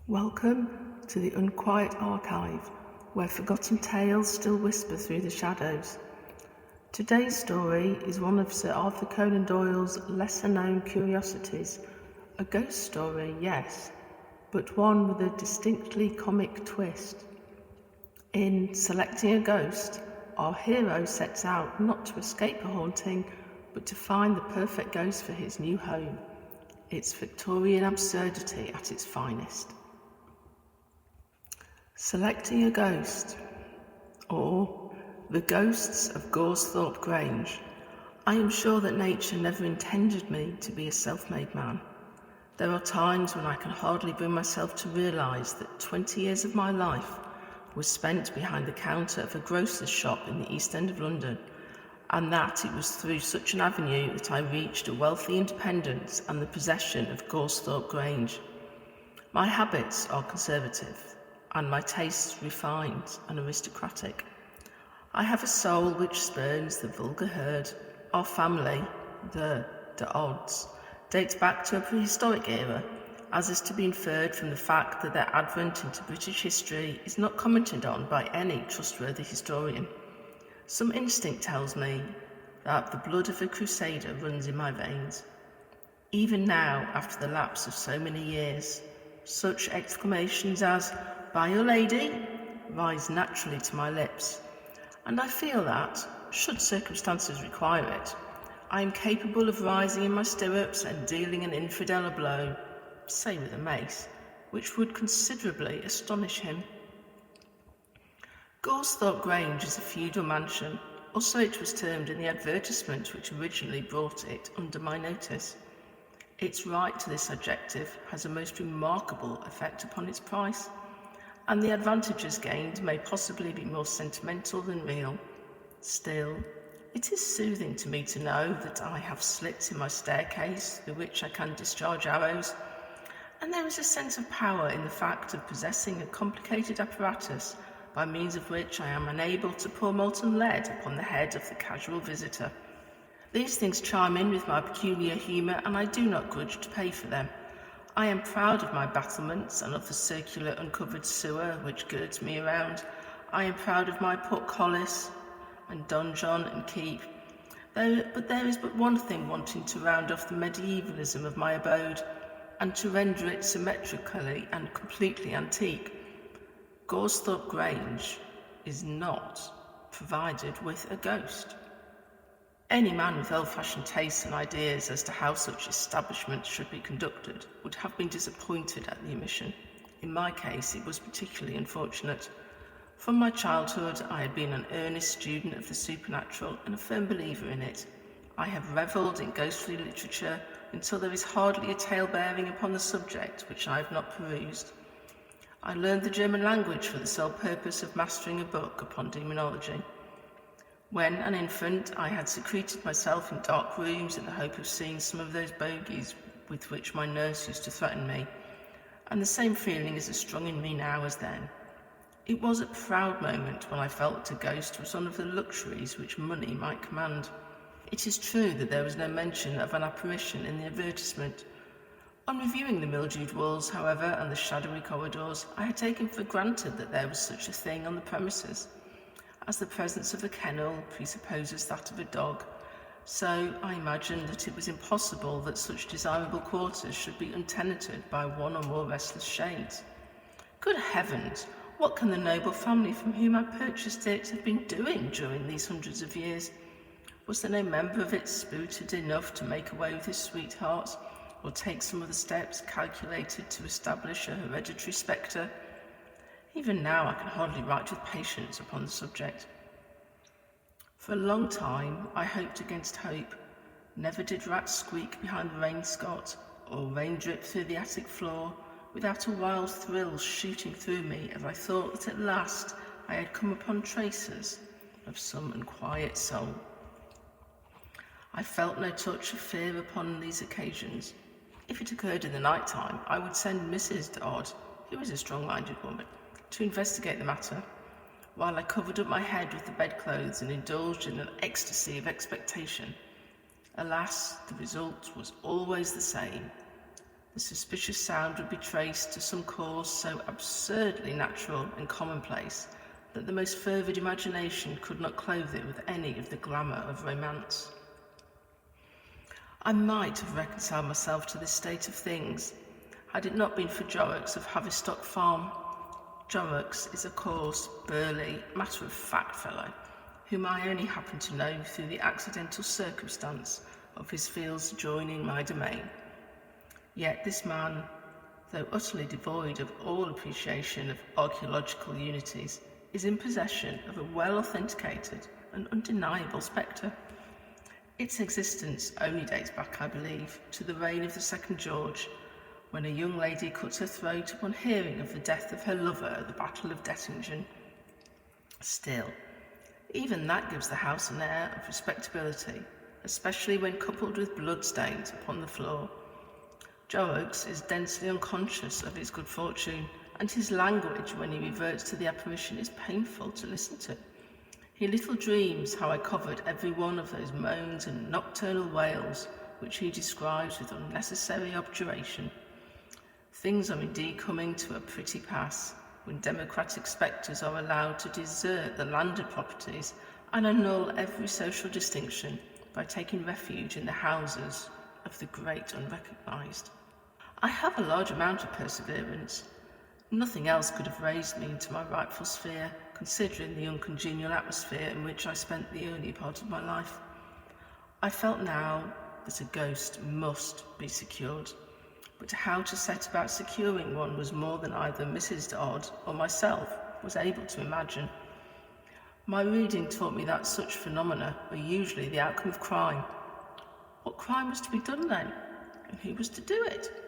Welcome to the Unquiet Archive, where forgotten tales still whisper through the shadows. Today's story is one of Sir Arthur Conan Doyle's lesser-known curiosities. A ghost story, yes, but one with a distinctly comic twist. In Selecting a Ghost, our hero sets out not to escape a haunting, but to find the perfect ghost for his new home. It's Victorian absurdity at its finest. Selecting a Ghost, or The Ghosts of Goresthorpe Grange. I am sure that nature never intended me to be a self-made man. There are times when I can hardly bring myself to realise that 20 years of my life was spent behind the counter of a grocer's shop in the East End of London, and that it was through such an avenue that I reached a wealthy independence and the possession of Goresthorpe Grange. My habits are conservative, and my tastes refined and aristocratic. I have a soul which spurns the vulgar herd. Our family, the odds, dates back to a prehistoric era, as is to be inferred from the fact that their advent into British history is not commented on by any trustworthy historian. Some instinct tells me that the blood of a crusader runs in my veins. Even now, after the lapse of so many years, such exclamations as, "By your lady," rise naturally to my lips, and I feel that, should circumstances require it, I am capable of rising in my stirrups and dealing an infidel a blow, say with a mace, which would considerably astonish him. Goresthorpe Grange is a feudal mansion, or so it was termed in the advertisement which originally brought it under my notice. Its right to this adjective has a most remarkable effect upon its price, and the advantages gained may possibly be more sentimental than real. Still, it is soothing to me to know that I have slits in my staircase through which I can discharge arrows, and there is a sense of power in the fact of possessing a complicated apparatus by means of which I am unable to pour molten lead upon the head of the casual visitor. These things chime in with my peculiar humour, and I do not grudge to pay for them. I am proud of my battlements and of the circular uncovered sewer which girds me around. I am proud of my portcullis and donjon and keep. But there is but one thing wanting to round off the medievalism of my abode, and to render it symmetrically and completely antique. Goresthorpe Grange is not provided with a ghost. Any man with old-fashioned tastes and ideas as to how such establishments should be conducted would have been disappointed at the omission. In my case, it was particularly unfortunate. From my childhood, I had been an earnest student of the supernatural and a firm believer in it. I have revelled in ghostly literature until there is hardly a tale bearing upon the subject which I have not perused. I learned the German language for the sole purpose of mastering a book upon demonology. When an infant, I had secreted myself in dark rooms in the hope of seeing some of those bogies with which my nurse used to threaten me, and the same feeling is as strong in me now as then. It was a proud moment when I felt that a ghost was one of the luxuries which money might command. It is true that there was no mention of an apparition in the advertisement. On reviewing the mildewed walls, however, and the shadowy corridors, I had taken for granted that there was such a thing on the premises. As the presence of a kennel presupposes that of a dog, so I imagined that it was impossible that such desirable quarters should be untenanted by one or more restless shades. Good heavens, what can the noble family from whom I purchased it have been doing during these hundreds of years? Was there no member of it spirited enough to make away with his sweetheart, or take some of the steps calculated to establish a hereditary spectre? Even now I can hardly write with patience upon the subject. For a long time I hoped against hope. Never did rats squeak behind the wainscot, or rain drip through the attic floor, without a wild thrill shooting through me as I thought that at last I had come upon traces of some unquiet soul. I felt no touch of fear upon these occasions. If it occurred in the night time, I would send Mrs. Dodd, who is a strong-minded woman, to investigate the matter, while I covered up my head with the bedclothes and indulged in an ecstasy of expectation. Alas, the result was always the same. The suspicious sound would be traced to some cause so absurdly natural and commonplace that the most fervid imagination could not clothe it with any of the glamour of romance. I might have reconciled myself to this state of things had it not been for Jorrocks of Havistock Farm. Jorrocks is a coarse, burly, matter-of-fact fellow, whom I only happened to know through the accidental circumstance of his fields joining my domain. Yet this man, though utterly devoid of all appreciation of archaeological unities, is in possession of a well-authenticated and undeniable spectre. Its existence only dates back, I believe, to the reign of the second George, when a young lady cuts her throat upon hearing of the death of her lover at the Battle of Dettingen. Still, even that gives the house an air of respectability, especially when coupled with bloodstains upon the floor. Jorrocks is densely unconscious of his good fortune, and his language when he reverts to the apparition is painful to listen to. He little dreams how I covered every one of those moans and nocturnal wails which he describes with unnecessary objuration. Things are indeed coming to a pretty pass when democratic spectres are allowed to desert the landed properties and annul every social distinction by taking refuge in the houses of the great unrecognised. I have a large amount of perseverance. Nothing else could have raised me into my rightful sphere, considering the uncongenial atmosphere in which I spent the early part of my life. I felt now that a ghost must be secured, but how to set about securing one was more than either Mrs. Odd or myself was able to imagine. My reading taught me that such phenomena are usually the outcome of crime. What crime was to be done then, and who was to do it?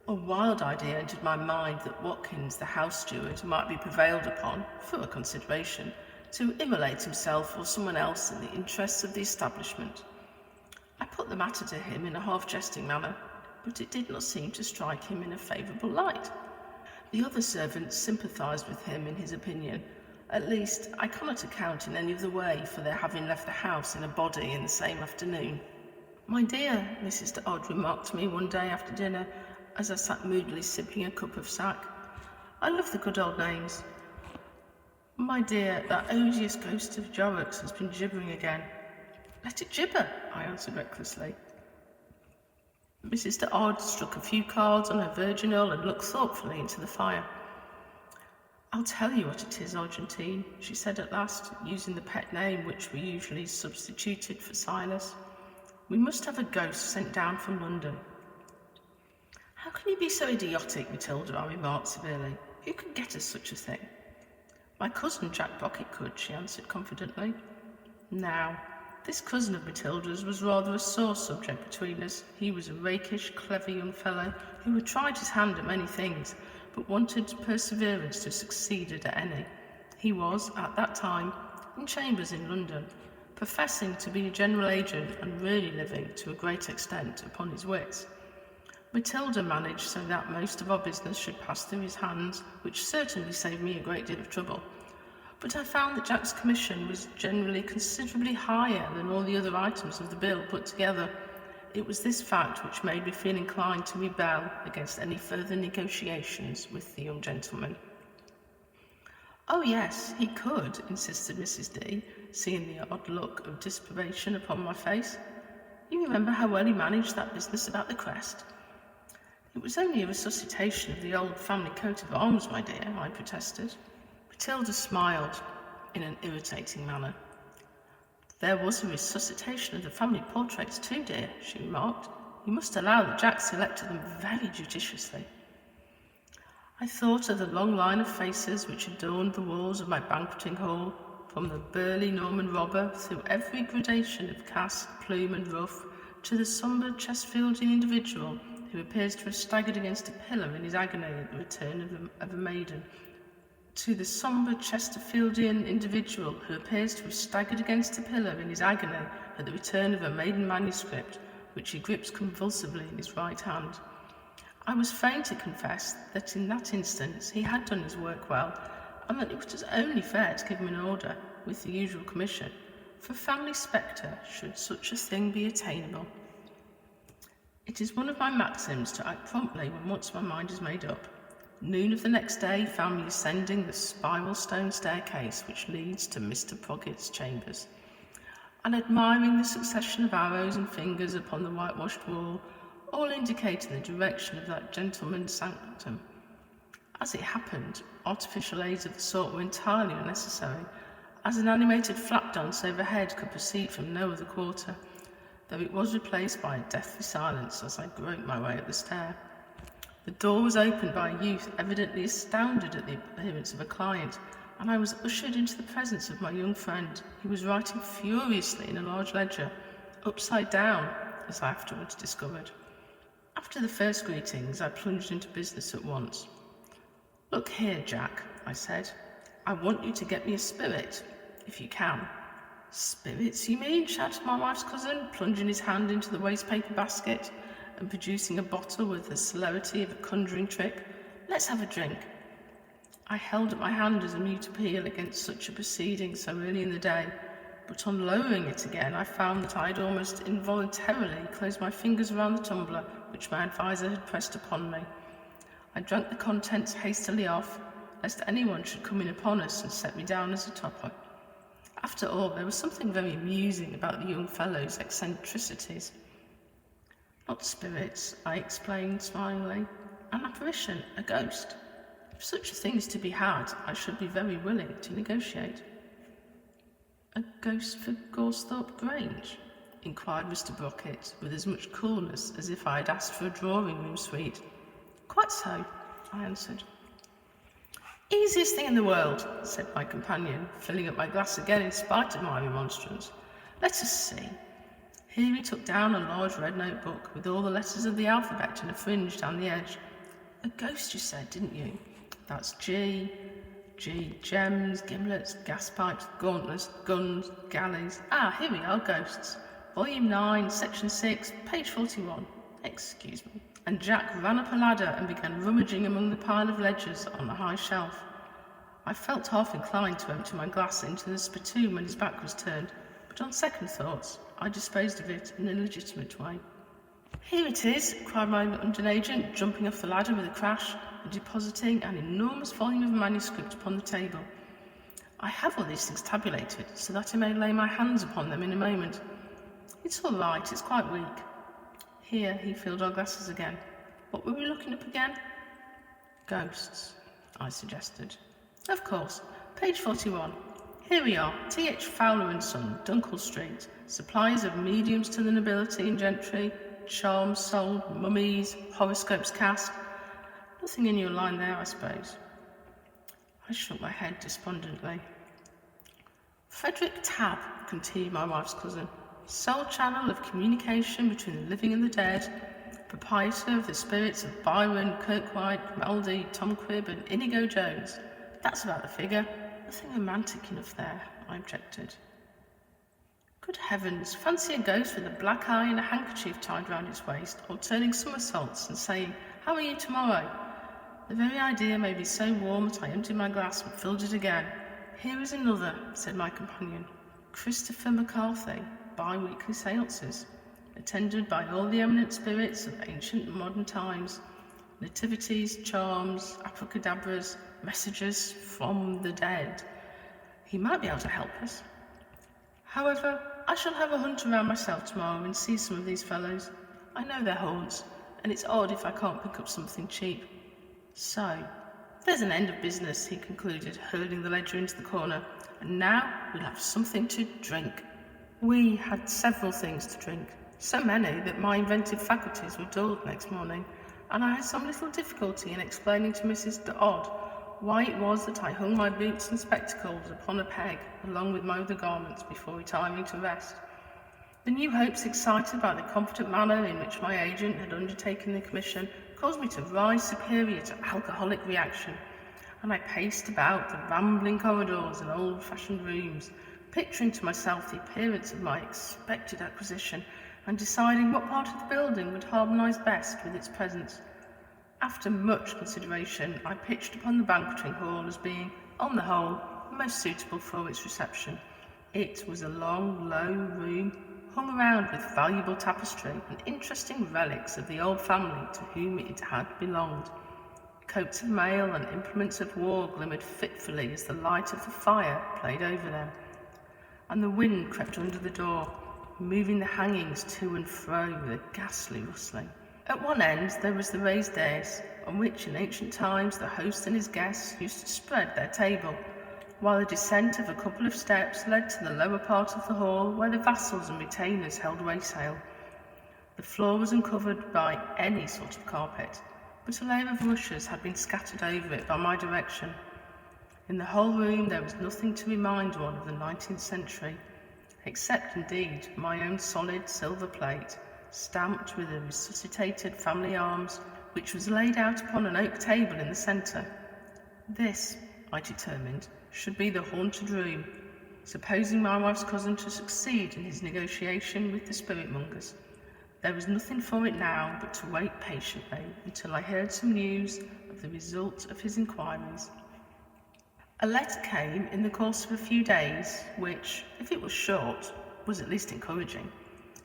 A wild idea entered my mind that Watkins, the house steward, might be prevailed upon, for a consideration, to immolate himself or someone else in the interests of the establishment. I put the matter to him in a half-jesting manner, but it did not seem to strike him in a favourable light. The other servants sympathised with him in his opinion. At least, I cannot account in any other way for their having left the house in a body in the same afternoon. "My dear," Mrs. Odd remarked to me one day after dinner, as I sat moodily sipping a cup of sack. "I love the good old names. My dear, that odious ghost of Jorrocks has been gibbering again." "Let it gibber," I answered recklessly. Mrs. Odd struck a few cards on her virginal and looked thoughtfully into the fire. "I'll tell you what it is, Argentine," she said at last, using the pet name which we usually substituted for Silas. "We must have a ghost sent down from London." "How can you be so idiotic, Matilda?" I remarked severely. "Who could get us such a thing?" "My cousin Jack Pocket could," she answered confidently. Now, this cousin of Matilda's was rather a sore subject between us. He was a rakish, clever young fellow who had tried his hand at many things, but wanted perseverance to succeed at any. He was, at that time, in chambers in London, professing to be a general agent and really living, to a great extent, upon his wits. Matilda managed so that most of our business should pass through his hands, which certainly saved me a great deal of trouble. But I found that Jack's commission was generally considerably higher than all the other items of the bill put together. It was this fact which made me feel inclined to rebel against any further negotiations with the young gentleman. "Oh yes, he could," insisted Mrs. D, seeing the odd look of desperation upon my face. "You remember how well he managed that business about the crest?" "It was only a resuscitation of the old family coat of arms, my dear," I protested. Matilda smiled in an irritating manner. "There was a resuscitation of the family portraits too, dear," she remarked. "You must allow that Jack selected them very judiciously." I thought of the long line of faces which adorned the walls of my banqueting hall, from the burly Norman robber through every gradation of casque, plume and ruff, to the sombre Chesterfieldian individual who appears to have staggered against a pillar in his agony at the return of a maiden, to the sombre Chesterfieldian individual who appears to have staggered against a pillar in his agony at the return of a maiden manuscript, which he grips convulsively in his right hand. I was fain to confess that in that instance he had done his work well, and that it was only fair to give him an order, with the usual commission, for family spectre should such a thing be attainable. It is one of my maxims to act promptly when once my mind is made up. Noon of the next day found me ascending the spiral stone staircase which leads to Mr. Proggett's chambers, and admiring the succession of arrows and fingers upon the whitewashed wall, all indicating the direction of that gentleman's sanctum. As it happened, artificial aids of the sort were entirely unnecessary, as an animated flap dance overhead could proceed from no other quarter, though it was replaced by a deathly silence as I groped my way up the stair. The door was opened by a youth evidently astounded at the appearance of a client, and I was ushered into the presence of my young friend, who was writing furiously in a large ledger, upside down, as I afterwards discovered. After the first greetings, I plunged into business at once. "Look here, Jack," I said. "I want you to get me a spirit, if you can." "Spirits, you mean?" shouted my wife's cousin, plunging his hand into the wastepaper basket and producing a bottle with the celerity of a conjuring trick. "Let's have a drink." I held up my hand as a mute appeal against such a proceeding so early in the day, but on lowering it again I found that I had almost involuntarily closed my fingers around the tumbler which my adviser had pressed upon me. I drank the contents hastily off, lest anyone should come in upon us and set me down as a topper. After all, there was something very amusing about the young fellow's eccentricities. "Not spirits," I explained smilingly. "An apparition, a ghost. If such a thing is to be had, I should be very willing to negotiate." "A ghost for Goresthorpe Grange?" inquired Mr. Brockett, with as much coolness as if I had asked for a drawing-room suite. "Quite so," I answered. "Easiest thing in the world," said my companion, filling up my glass again in spite of my remonstrance. "Let us see." Here he took down a large red notebook with all the letters of the alphabet in a fringe down the edge. "A ghost, you said, didn't you? That's G, gems, gimlets, gas pipes, gauntlets, guns, galleys. Ah, here we are, ghosts. Volume 9, Section 6, page 41. Excuse me." And Jack ran up a ladder and began rummaging among the pile of ledgers on the high shelf. I felt half inclined to empty my glass into the spittoon when his back was turned, but on second thoughts, I disposed of it in a legitimate way. "Here it is," cried my London agent, jumping off the ladder with a crash and depositing an enormous volume of manuscript upon the table. "I have all these things tabulated, so that I may lay my hands upon them in a moment. It's all right, it's quite weak." Here he filled our glasses again. "What were we looking up again?" "Ghosts," I suggested. "Of course. Page 41. Here we are. T.H. Fowler and Son, Dunkle Street. Suppliers of mediums to the nobility and gentry. Charms sold, mummies, horoscopes cast. Nothing in your line there, I suppose." I shook my head despondently. "Frederick Tabb," continued my wife's cousin, "sole channel of communication between the living and the dead, proprietor of the spirits of Byron, Kirkwhite, Grimaldi, Tom Cribb, and Inigo Jones. That's about the figure. Nothing romantic enough there," I objected. "Good heavens, fancy a ghost with a black eye and a handkerchief tied round its waist, or turning somersaults and saying, 'How are you tomorrow?' The very idea made me so warm that I emptied my glass and filled it again. "Here is another," said my companion. "Christopher McCarthy, bi-weekly seances, attended by all the eminent spirits of ancient and modern times, nativities, charms, abracadabras, messages from the dead. He might be able to help us. However, I shall have a hunt around myself tomorrow and see some of these fellows. I know their haunts, and it's odd if I can't pick up something cheap. So, there's an end of business," he concluded, hurling the ledger into the corner, "and now we'll have something to drink." We had several things to drink, so many that my inventive faculties were dulled next morning, and I had some little difficulty in explaining to Mrs. Odd why it was that I hung my boots and spectacles upon a peg along with my other garments before retiring to rest. The new hopes excited by the confident manner in which my agent had undertaken the commission caused me to rise superior to alcoholic reaction, and I paced about the rambling corridors and old-fashioned rooms, picturing to myself the appearance of my expected acquisition and deciding what part of the building would harmonise best with its presence. After much consideration, I pitched upon the banqueting hall as being, on the whole, most suitable for its reception. It was a long, low room, hung around with valuable tapestry and interesting relics of the old family to whom it had belonged. Coats of mail and implements of war glimmered fitfully as the light of the fire played over them, and the wind crept under the door, moving the hangings to and fro with a ghastly rustling. At one end there was the raised dais, on which in ancient times the host and his guests used to spread their table, while a descent of a couple of steps led to the lower part of the hall, where the vassals and retainers held wassail. The floor was uncovered by any sort of carpet, but a layer of rushes had been scattered over it by my direction. In the whole room there was nothing to remind one of the 19th century, except indeed my own solid silver plate, stamped with the resuscitated family arms, which was laid out upon an oak table in the centre. This, I determined, should be the haunted room, supposing my wife's cousin to succeed in his negotiation with the spiritmongers. There was nothing for it now but to wait patiently until I heard some news of the result of his inquiries. A letter came in the course of a few days, which, if it was short, was at least encouraging.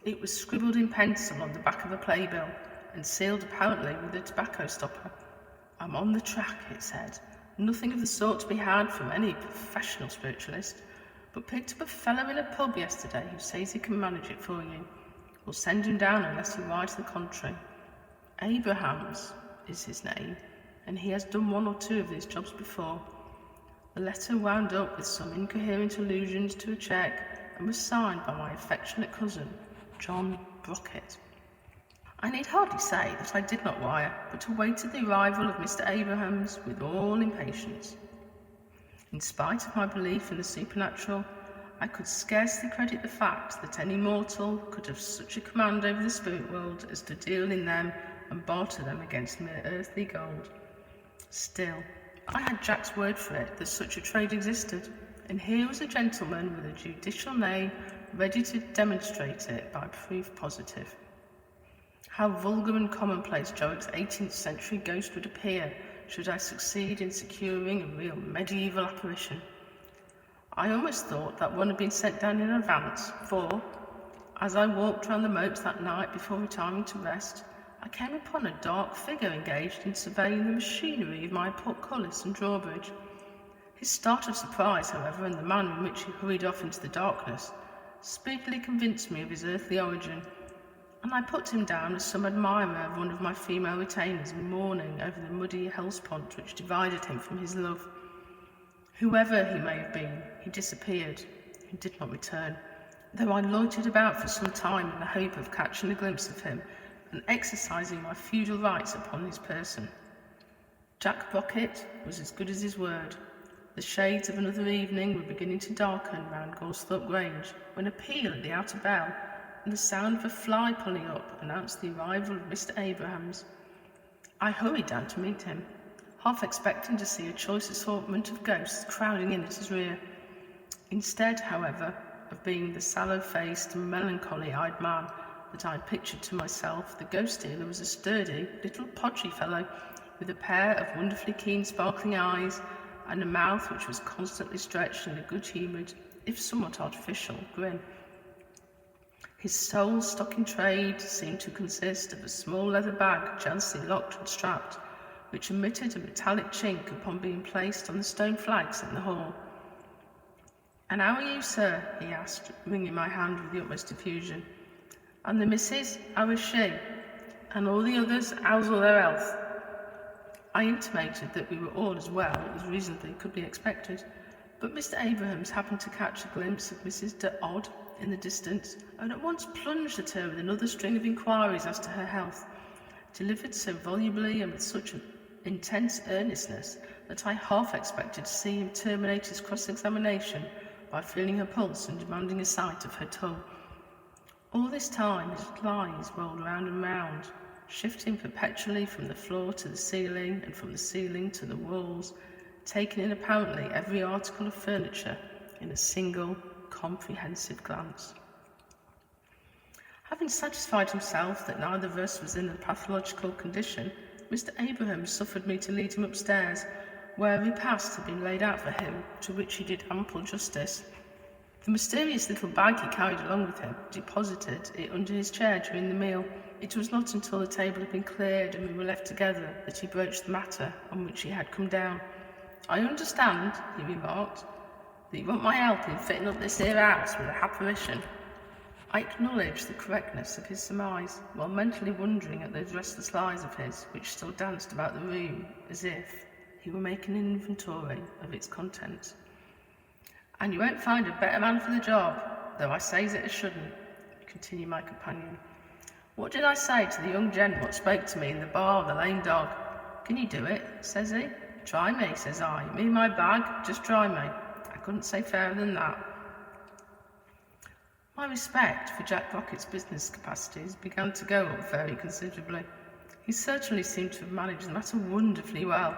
It was scribbled in pencil on the back of a playbill, and sealed apparently with a tobacco stopper. "I'm on the track," it said. "Nothing of the sort to be had from any professional spiritualist, but picked up a fellow in a pub yesterday who says he can manage it for you. We'll send him down unless you write to the contrary. Abrahams is his name, and he has done one or two of these jobs before." The letter wound up with some incoherent allusions to a cheque, and was signed by my affectionate cousin, John Brockett. I need hardly say that I did not wire, but awaited the arrival of Mr. Abrahams with all impatience. In spite of my belief in the supernatural, I could scarcely credit the fact that any mortal could have such a command over the spirit world as to deal in them and barter them against mere earthly gold. Still, I had Jack's word for it that such a trade existed, and here was a gentleman with a judicial name ready to demonstrate it by proof positive. How vulgar and commonplace Jowick's 18th century ghost would appear should I succeed in securing a real medieval apparition. I almost thought that one had been sent down in advance, for, as I walked round the moat that night before retiring to rest, I came upon a dark figure engaged in surveying the machinery of my portcullis and drawbridge. His start of surprise, however, and the manner in which he hurried off into the darkness, speedily convinced me of his earthly origin, and I put him down as some admirer of one of my female retainers mourning over the muddy Hellespont which divided him from his love. Whoever he may have been, he disappeared and did not return, though I loitered about for some time in the hope of catching a glimpse of him and exercising my feudal rights upon his person. Jack Brockett was as good as his word. The shades of another evening were beginning to darken round Gorsthorpe Grange, when a peal at the outer bell and the sound of a fly pulling up announced the arrival of Mr. Abrahams. I hurried down to meet him, half expecting to see a choice assortment of ghosts crowding in at his rear. Instead, however, of being the sallow-faced, melancholy-eyed man that I had pictured to myself, the ghost dealer was a sturdy, little podgy fellow with a pair of wonderfully keen, sparkling eyes and a mouth which was constantly stretched in a good-humoured, if somewhat artificial, grin. His sole stock in trade seemed to consist of a small leather bag jealously locked and strapped, which emitted a metallic chink upon being placed on the stone flags in the hall. "And how are you, sir?" he asked, wringing my hand with the utmost effusion. "And the missus, how is she? And all the others, how's all their health?" I intimated that we were all as well as reasonably could be expected, but Mr. Abrahams happened to catch a glimpse of Mrs. de Odd in the distance, and at once plunged at her with another string of inquiries as to her health, delivered so volubly and with such intense earnestness that I half expected to see him terminate his cross-examination by feeling her pulse and demanding a sight of her tongue. All this time his lies rolled round and round, shifting perpetually from the floor to the ceiling and from the ceiling to the walls, taking in apparently every article of furniture in a single, comprehensive glance. Having satisfied himself that neither of us was in a pathological condition, Mr. Abrahams suffered me to lead him upstairs, where a repast had been laid out for him, to which he did ample justice. The mysterious little bag he carried along with him deposited it under his chair during the meal. It was not until the table had been cleared and we were left together that he broached the matter on which he had come down. "I understand," he remarked, "that you want my help in fitting up this here house with a apparition." I acknowledged the correctness of his surmise, while mentally wondering at those restless eyes of his which still danced about the room as if he were making an inventory of its contents. "And you won't find a better man for the job, though I says it as shouldn't," continued my companion. "What did I say to the young gent what spoke to me in the bar of the Lame Dog? 'Can you do it?' says he. 'Try me,' says I. 'Me and my bag, just try me.' I couldn't say fairer than that." My respect for Jack Rocket's business capacities began to go up very considerably. He certainly seemed to have managed the matter wonderfully well.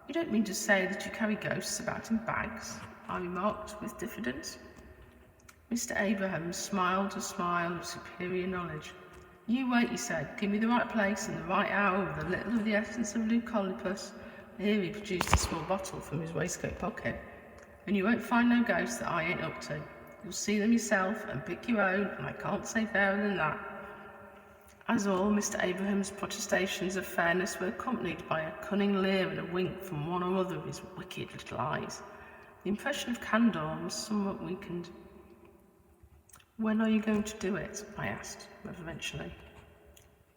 "You don't mean to say that you carry ghosts about in bags?" I remarked with diffidence. Mr. Abrahams smiled a smile of superior knowledge. "You wait," he said. "Give me the right place and the right hour with a little of the essence of Leucolypus." Here he produced a small bottle from his waistcoat pocket. "And you won't find no ghosts that I ain't up to. You'll see them yourself and pick your own, and I can't say fairer than that." As all Mr. Abraham's protestations of fairness were accompanied by a cunning leer and a wink from one or other of his wicked little eyes, the impression of candour was somewhat weakened. "When are you going to do it?" I asked, reverentially.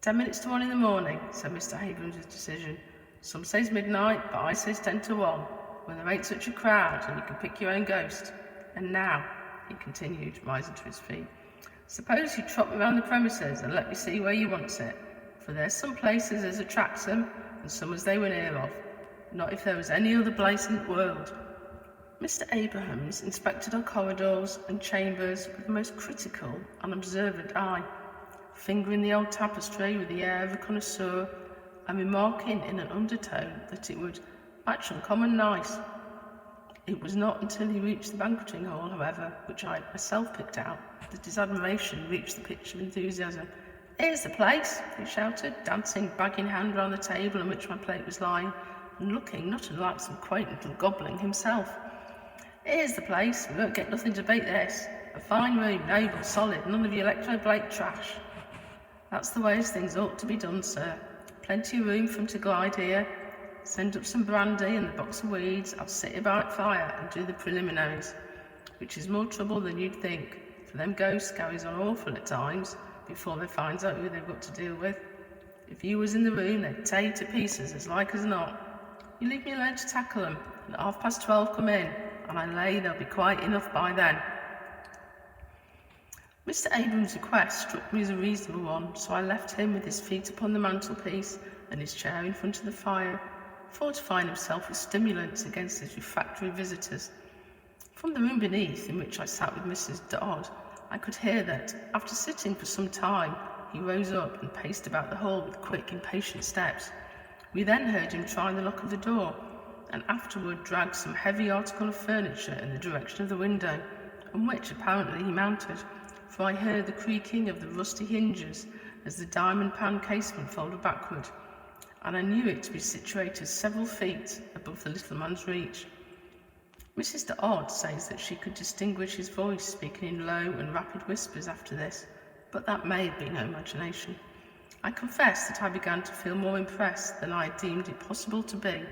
10 minutes to 1 in the morning," said Mr. Abrams with decision. "Some says midnight, but I says 10 to 1, when there ain't such a crowd and you can pick your own ghost. And now," he continued, rising to his feet, "suppose you trot me round the premises and let me see where you wants it, for there's some places as attracts them, and some as they wouldn't hear of. Not if there was any other place in the world." Mr. Abrahams inspected our corridors and chambers with the most critical and observant eye, fingering the old tapestry with the air of a connoisseur, and remarking in an undertone that it would "match uncommon nice." It was not until he reached the banqueting hall, however, which I myself picked out, that his admiration reached the pitch of enthusiasm. "Here's the place," he shouted, dancing bag in hand round the table on which my plate was lying, and looking not unlike some quaint little goblin himself. "Here's the place. We won't get nothing to beat this. A fine room, noble, solid, none of your electro-blake trash. That's the way as things ought to be done, sir. Plenty of room for 'em to glide here. Send up some brandy and the box of weeds. I'll sit here by the fire and do the preliminaries, which is more trouble than you'd think, for them ghosts carries on awful at times before they finds out who they've got to deal with. If you was in the room, they'd tear you to pieces as like as not. You leave me alone to tackle 'em, and at 12:30 come in, and I lay they'll be quiet enough by then." Mr. Abrams' request struck me as a reasonable one, so I left him with his feet upon the mantelpiece and his chair in front of the fire, fortifying himself with stimulants against his refractory visitors. From the room beneath, in which I sat with Mrs. Dodd, I could hear that, after sitting for some time, he rose up and paced about the hall with quick, impatient steps. We then heard him try the lock of the door, and afterward drag some heavy article of furniture in the direction of the window, on which apparently he mounted, for I heard the creaking of the rusty hinges as the diamond pan casement folded backward, and I knew it to be situated several feet above the little man's reach. Mrs. Dodd says that she could distinguish his voice speaking in low and rapid whispers after this, but that may have been her imagination. I confess that I began to feel more impressed than I had deemed it possible to be.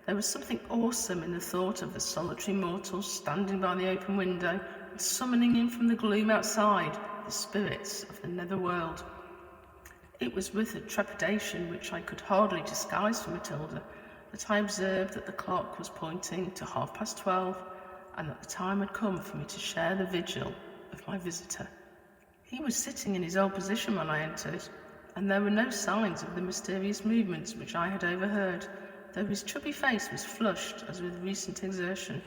There was something awesome in the thought of the solitary mortals standing by the open window and summoning in from the gloom outside the spirits of the nether world. It was with a trepidation which I could hardly disguise from Matilda that I observed that the clock was pointing to 12:30, and that the time had come for me to share the vigil of my visitor. He was sitting in his old position when I entered, and there were no signs of the mysterious movements which I had overheard, though his chubby face was flushed as with recent exertion.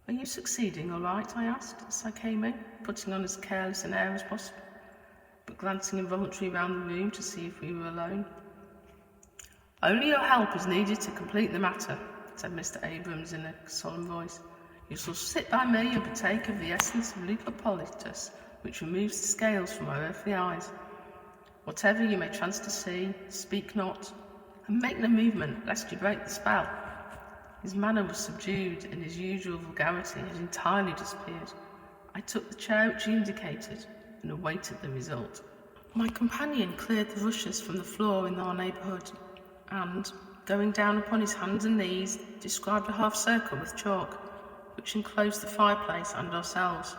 "Are you succeeding all right?" I asked as I came in, putting on as careless an air as possible, but glancing involuntarily round the room to see if we were alone. "Only your help is needed to complete the matter," said Mr. Abrams in a solemn voice. "You shall sit by me and partake of the essence of Leucolypus, which removes the scales from our earthly eyes. Whatever you may chance to see, speak not, and make no movement, lest you break the spell." His manner was subdued, and his usual vulgarity had entirely disappeared. I took the chair which he indicated, and awaited the result. My companion cleared the rushes from the floor in our neighbourhood, and, going down upon his hands and knees, described a half-circle with chalk, which enclosed the fireplace and ourselves.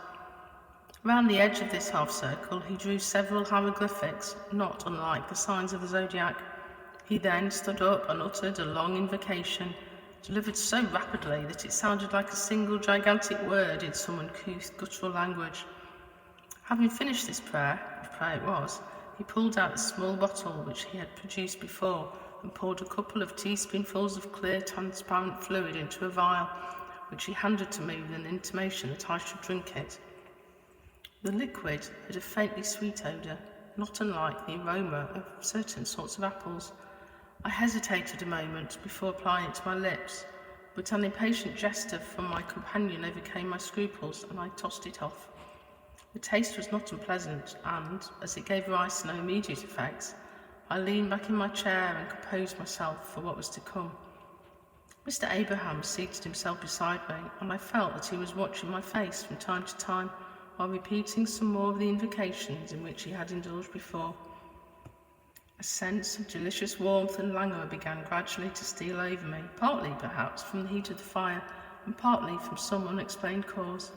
Round the edge of this half-circle he drew several hieroglyphics, not unlike the signs of the zodiac. He then stood up and uttered a long invocation, delivered so rapidly that it sounded like a single gigantic word in some uncouth guttural language. Having finished this prayer, if prayer it was, he pulled out the small bottle which he had produced before and poured a couple of teaspoonfuls of clear, transparent fluid into a vial, which he handed to me with an intimation that I should drink it. The liquid had a faintly sweet odour, not unlike the aroma of certain sorts of apples. I hesitated a moment before applying it to my lips, but an impatient gesture from my companion overcame my scruples, and I tossed it off. The taste was not unpleasant, and, as it gave rise to no immediate effects, I leaned back in my chair and composed myself for what was to come. Mr. Abraham seated himself beside me, and I felt that he was watching my face from time to time, while repeating some more of the invocations in which he had indulged before. A sense of delicious warmth and languor began gradually to steal over me, partly, perhaps, from the heat of the fire, and partly from some unexplained cause.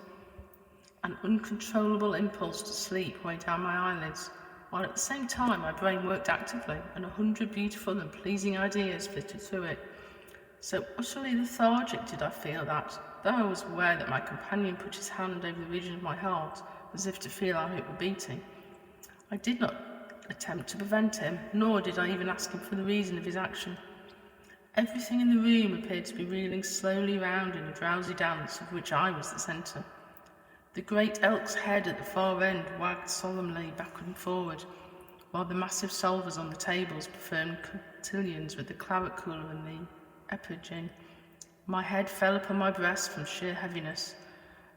An uncontrollable impulse to sleep weighed down my eyelids, while at the same time my brain worked actively, and 100 beautiful and pleasing ideas flitted through it. So utterly lethargic did I feel that, though I was aware that my companion put his hand over the region of my heart, as if to feel how it were beating, I did not attempt to prevent him, nor did I even ask him for the reason of his action. Everything in the room appeared to be reeling slowly round in a drowsy dance of which I was the centre. The great elk's head at the far end wagged solemnly backward and forward, while the massive salvers on the tables performed cotillions with the claret cooler and the epergin. My head fell upon my breast from sheer heaviness,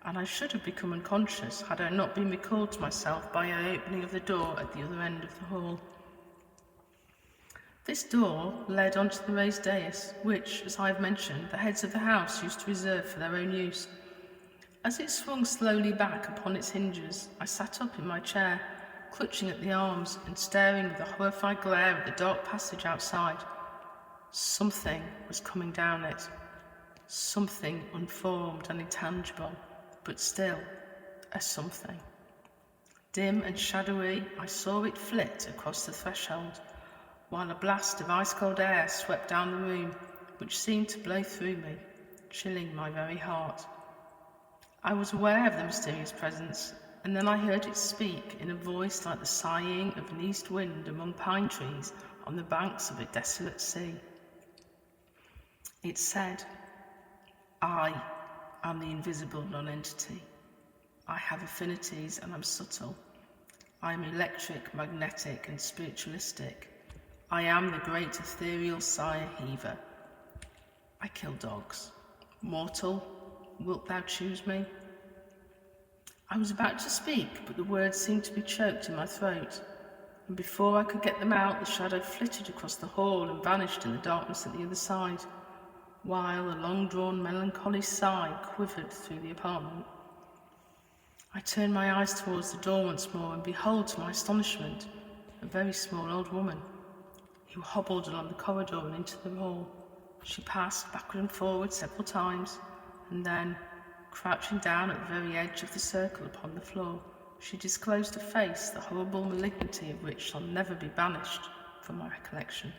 and I should have become unconscious had I not been recalled to myself by the opening of the door at the other end of the hall. This door led onto the raised dais, which, as I have mentioned, the heads of the house used to reserve for their own use. As it swung slowly back upon its hinges, I sat up in my chair, clutching at the arms and staring with a horrified glare at the dark passage outside. Something was coming down it, something unformed and intangible, but still a something. Dim and shadowy, I saw it flit across the threshold, while a blast of ice-cold air swept down the room, which seemed to blow through me, chilling my very heart. I was aware of the mysterious presence, and then I heard it speak in a voice like the sighing of an east wind among pine trees on the banks of a desolate sea. It said, "I am the invisible non-entity. I have affinities and am subtle. I am electric, magnetic, and spiritualistic. I am the great ethereal sire heaver. I kill dogs. Mortal, wilt thou choose me?" I was about to speak, but the words seemed to be choked in my throat, and before I could get them out, the shadow flitted across the hall and vanished in the darkness at the other side, while a long-drawn melancholy sigh quivered through the apartment. I turned my eyes towards the door once more, and behold, to my astonishment, a very small old woman, who hobbled along the corridor and into the hall. She passed backward and forward several times, and then, crouching down at the very edge of the circle upon the floor, she disclosed a face, the horrible malignity of which shall never be banished from my recollection.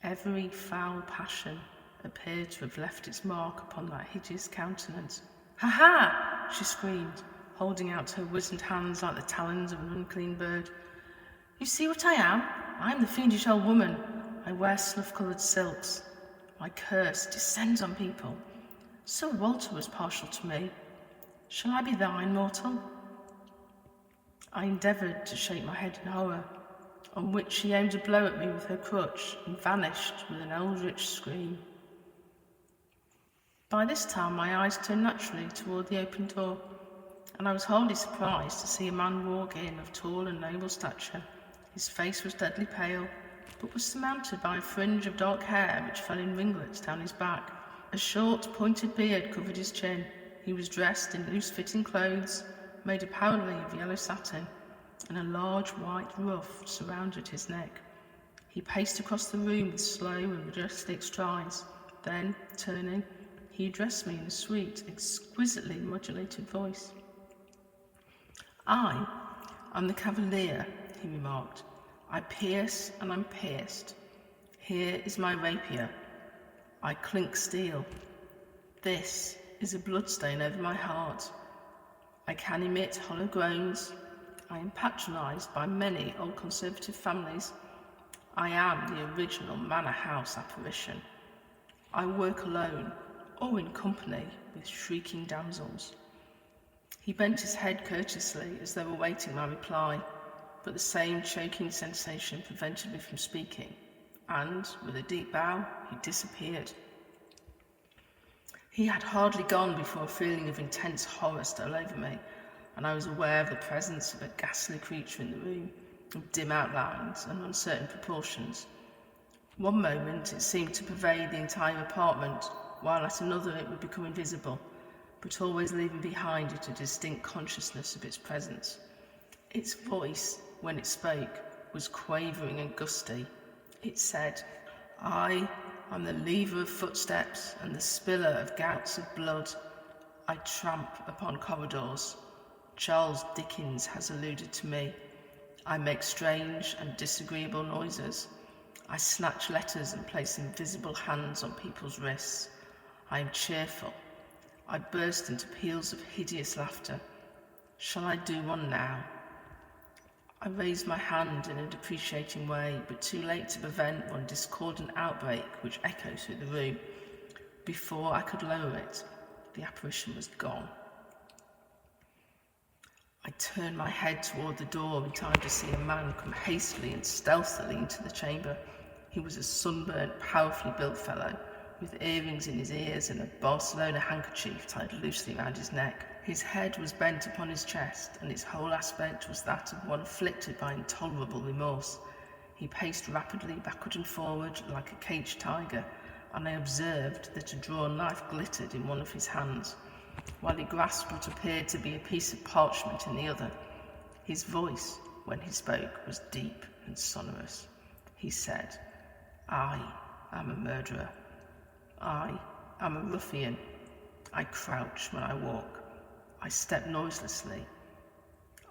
Every foul passion appeared to have left its mark upon that hideous countenance. "Ha ha!" she screamed, holding out her wizened hands like the talons of an unclean bird. "You see what I am? I am the fiendish old woman. I wear snuff-coloured silks. My curse descends on people. Sir Walter was partial to me. Shall I be thine, mortal?" I endeavoured to shake my head in horror, on which she aimed a blow at me with her crutch and vanished with an eldritch scream. By this time my eyes turned naturally toward the open door, and I was wholly surprised to see a man walk in of tall and noble stature. His face was deadly pale, but was surmounted by a fringe of dark hair which fell in ringlets down his back, A short, pointed beard covered his chin. He was dressed in loose-fitting clothes, made apparently of yellow satin, and a large white ruff surrounded his neck. He paced across the room with slow and majestic strides. Then, turning, he addressed me in a sweet, exquisitely modulated voice. "I am the Cavalier," he remarked. "I pierce and I'm pierced. Here is my rapier. I clink steel. This is a bloodstain over my heart. I can emit hollow groans. I am patronised by many old conservative families. I am the original manor house apparition. I work alone or in company with shrieking damsels." He bent his head courteously as though awaiting my reply, but the same choking sensation prevented me from speaking, and, with a deep bow, he disappeared. He had hardly gone before a feeling of intense horror stole over me, and I was aware of the presence of a ghastly creature in the room, of dim outlines and uncertain proportions. One moment it seemed to pervade the entire apartment, while at another it would become invisible, but always leaving behind it a distinct consciousness of its presence. Its voice, when it spoke, was quavering and gusty. It said, "I am the lever of footsteps and the spiller of gouts of blood. I tramp upon corridors. Charles Dickens has alluded to me. I make strange and disagreeable noises. I snatch letters and place invisible hands on people's wrists. I am cheerful. I burst into peals of hideous laughter. Shall I do one now?" I raised my hand in a deprecating way, but too late to prevent one discordant outbreak which echoed through the room. Before I could lower it, the apparition was gone. I turned my head toward the door in time to see a man come hastily and stealthily into the chamber. He was a sunburnt, powerfully built fellow, with earrings in his ears and a Barcelona handkerchief tied loosely round his neck. His head was bent upon his chest, and its whole aspect was that of one afflicted by intolerable remorse. He paced rapidly backward and forward like a caged tiger, and I observed that a drawn knife glittered in one of his hands, while he grasped what appeared to be a piece of parchment in the other. His voice, when he spoke, was deep and sonorous. He said, "I am a murderer. I am a ruffian. I crouch when I walk. I step noiselessly.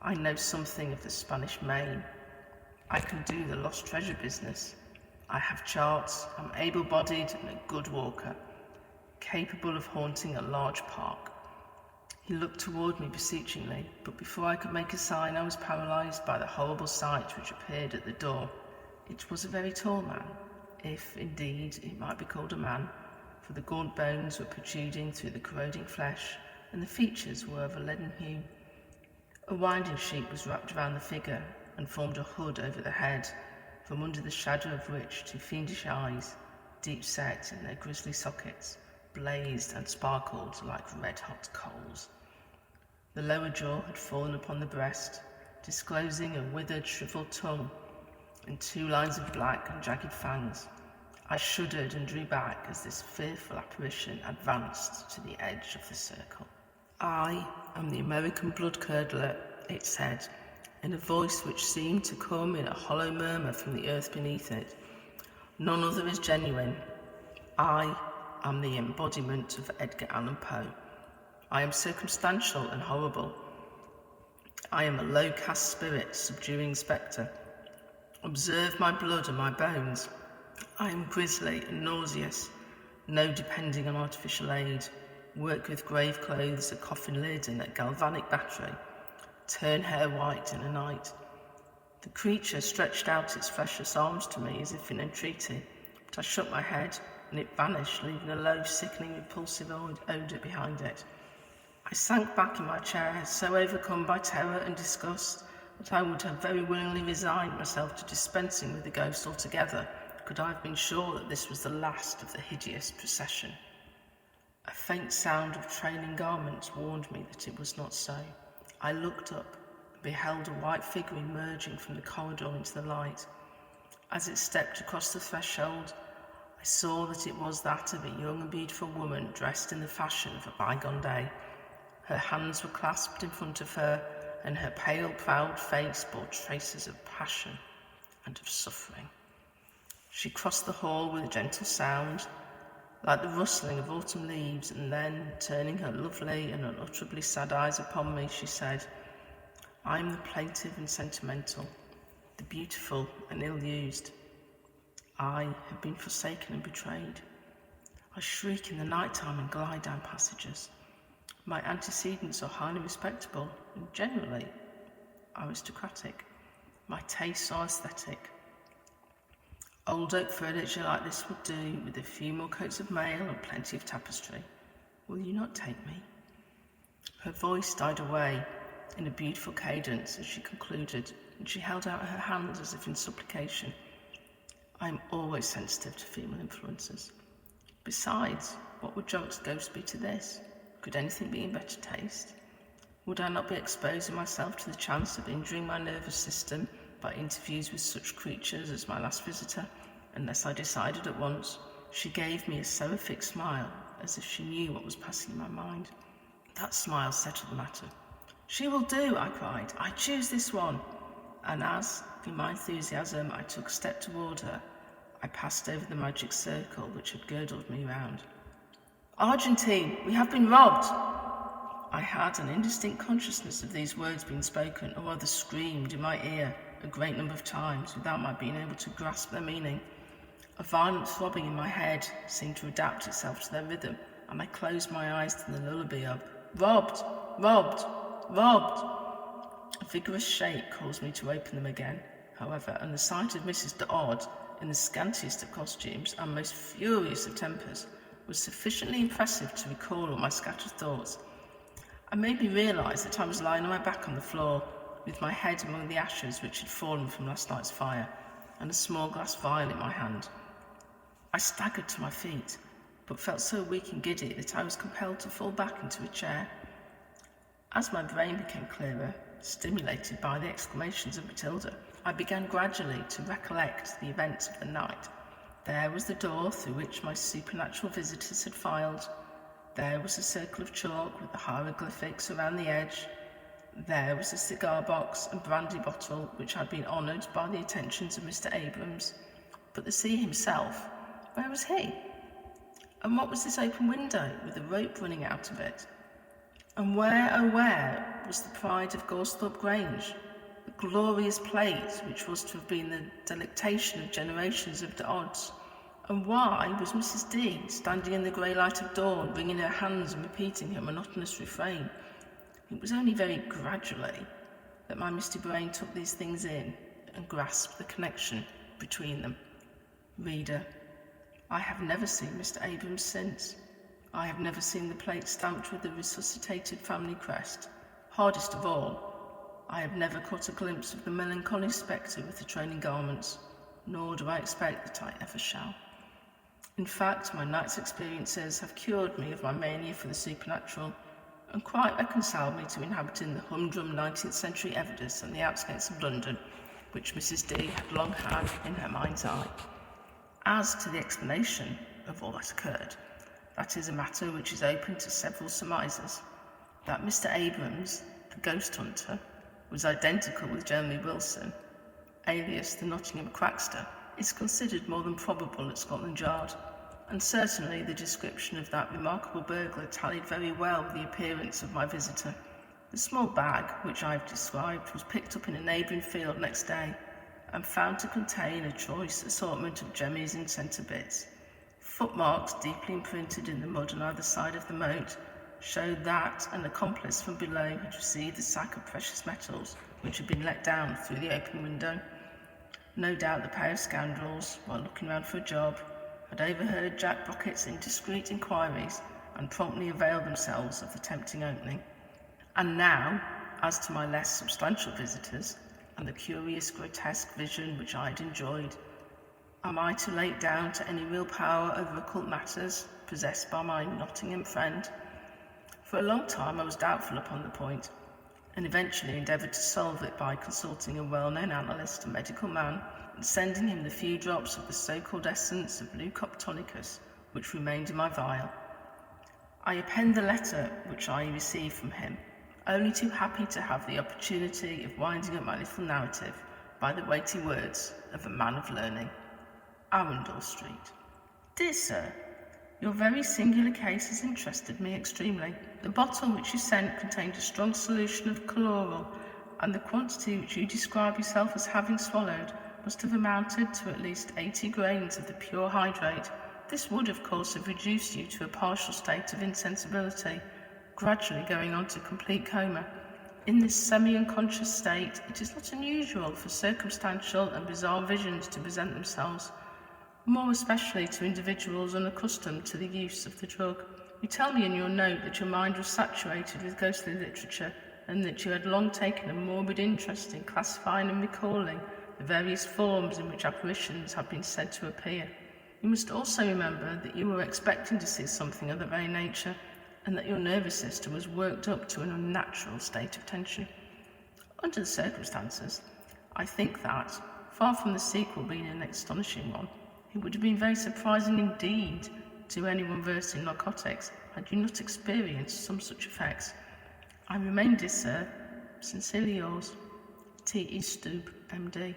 I know something of the Spanish Main. I can do the lost treasure business. I have charts. I'm able-bodied and a good walker, capable of haunting a large park." He looked toward me beseechingly, but before I could make a sign I was paralysed by the horrible sight which appeared at the door. It was a very tall man, if indeed it might be called a man, for the gaunt bones were protruding through the corroding flesh, and the features were of a leaden hue. A winding sheet was wrapped round the figure and formed a hood over the head, from under the shadow of which two fiendish eyes, deep set in their grisly sockets, blazed and sparkled like red-hot coals. The lower jaw had fallen upon the breast, disclosing a withered, shriveled tongue and two lines of black and jagged fangs. I shuddered and drew back as this fearful apparition advanced to the edge of the circle. "I am the American blood-curdler," it said, in a voice which seemed to come in a hollow murmur from the earth beneath it. "None other is genuine. I am the embodiment of Edgar Allan Poe. I am circumstantial and horrible. I am a low-caste spirit subduing spectre. Observe my blood and my bones. I am grisly and nauseous, no depending on artificial aid. Work with grave clothes, a coffin lid and a galvanic battery. Turn hair white in a night." The creature stretched out its fleshless arms to me as if in entreaty, but I shook my head, and it vanished, leaving a low, sickening, repulsive odour behind it. I sank back in my chair, so overcome by terror and disgust that I would have very willingly resigned myself to dispensing with the ghost altogether, could I have been sure that this was the last of the hideous procession. A faint sound of trailing garments warned me that it was not so. I looked up and beheld a white figure emerging from the corridor into the light. As it stepped across the threshold, I saw that it was that of a young and beautiful woman dressed in the fashion of a bygone day. Her hands were clasped in front of her, and her pale, proud face bore traces of passion and of suffering. She crossed the hall with a gentle sound, like the rustling of autumn leaves, and then, turning her lovely and unutterably sad eyes upon me, she said, "I am the plaintive and sentimental, the beautiful and ill-used. I have been forsaken and betrayed. I shriek in the night-time and glide down passages. My antecedents are highly respectable and generally aristocratic. My tastes are aesthetic. Old oak furniture like this would do, with a few more coats of mail and plenty of tapestry. Will you not take me?" Her voice died away in a beautiful cadence as she concluded, and she held out her hands as if in supplication. I am always sensitive to female influences. Besides, what would Jock's ghost be to this? Could anything be in better taste? Would I not be exposing myself to the chance of injuring my nervous system by interviews with such creatures as my last visitor, unless I decided at once? She gave me a seraphic smile, as if she knew what was passing in my mind. That smile settled the matter. "She will do," I cried. "I choose this one." And as, in my enthusiasm, I took a step toward her, I passed over the magic circle which had girdled me round. "Argentine, we have been robbed!" I had an indistinct consciousness of these words being spoken, or rather screamed, in my ear a great number of times, without my being able to grasp their meaning. A violent throbbing in my head seemed to adapt itself to their rhythm, and I closed my eyes to the lullaby of "Robbed! Robbed! Robbed!" A vigorous shake caused me to open them again, however, and the sight of Mrs. D'Odd, in the scantiest of costumes and most furious of tempers, was sufficiently impressive to recall all my scattered thoughts. I made me realise that I was lying on my back on the floor, with my head among the ashes which had fallen from last night's fire, and a small glass vial in my hand. I staggered to my feet, but felt so weak and giddy that I was compelled to fall back into a chair. As my brain became clearer, stimulated by the exclamations of Matilda, I began gradually to recollect the events of the night. There was the door through which my supernatural visitors had filed. There was a circle of chalk with the hieroglyphics around the edge. There was the cigar box and brandy bottle which had been honoured by the attentions of Mr. Abrams. But the sea himself, where was he? And what was this open window with a rope running out of it? And where, oh where, was the pride of Gorsthorpe Grange, the glorious place which was to have been the delectation of generations of D'Odds? And why was Mrs. D standing in the grey light of dawn, wringing her hands and repeating her monotonous refrain? It was only very gradually that my misty brain took these things in and grasped the connection between them. Reader, I have never seen Mr. Abrams since. I have never seen the plate stamped with the resuscitated family crest. Hardest of all, I have never caught a glimpse of the melancholy spectre with the training garments, nor do I expect that I ever shall. In fact, my night's experiences have cured me of my mania for the supernatural, and quite reconciled me to inhabiting the humdrum 19th century edifice on the outskirts of London, which Mrs. D had long had in her mind's eye. As to the explanation of all that occurred, that is a matter which is open to several surmises. That Mr. Abrams, the ghost hunter, was identical with Jeremy Wilson, alias the Nottingham Crackster, is considered more than probable at Scotland Yard, and certainly the description of that remarkable burglar tallied very well with the appearance of my visitor. The small bag which I have described was picked up in a neighbouring field next day, and found to contain a choice assortment of jemmies and centre bits. Footmarks deeply imprinted in the mud on either side of the moat showed that an accomplice from below had received the sack of precious metals which had been let down through the open window. No doubt the pair of scoundrels, while looking round for a job, had overheard Jack Brocket's indiscreet inquiries and promptly availed themselves of the tempting opening. And now, as to my less substantial visitors, and the curious grotesque vision which I had enjoyed, am I to lay it down to any real power over occult matters possessed by my Nottingham friend? For a long time I was doubtful upon the point, and eventually endeavoured to solve it by consulting a well-known analyst, a medical man, and sending him the few drops of the so-called essence of leucoptonicus which remained in my vial. I append the letter which I received from him, only too happy to have the opportunity of winding up my little narrative by the weighty words of a man of learning. Arundel Street. Dear Sir, your very singular case has interested me extremely. The bottle which you sent contained a strong solution of chloral, and the quantity which you describe yourself as having swallowed must have amounted to at least 80 grains of the pure hydrate. This would, of course, have reduced you to a partial state of insensibility, gradually going on to complete coma. In this semi-unconscious state, it is not unusual for circumstantial and bizarre visions to present themselves, more especially to individuals unaccustomed to the use of the drug. You tell me in your note that your mind was saturated with ghostly literature, and that you had long taken a morbid interest in classifying and recalling the various forms in which apparitions have been said to appear. You must also remember that you were expecting to see something of the very nature, and that your nervous system was worked up to an unnatural state of tension. Under the circumstances, I think that, far from the sequel being an astonishing one, it would have been very surprising indeed to anyone versed in narcotics had you not experienced some such effects. I remain, dear sir, sincerely yours, T.E. Stoob, M.D.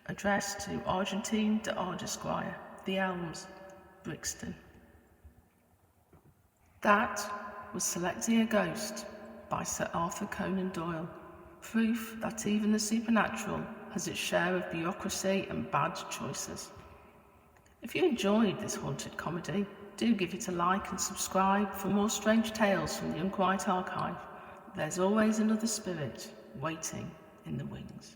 Addressed to Argentine de Ard Esquire, The Elms, Brixton. That was Selecting a Ghost by Sir Arthur Conan Doyle. Proof that even the supernatural has its share of bureaucracy and bad choices. If you enjoyed this haunted comedy, do give it a like and subscribe for more strange tales from the Unquiet Archive. There's always another spirit waiting in the wings.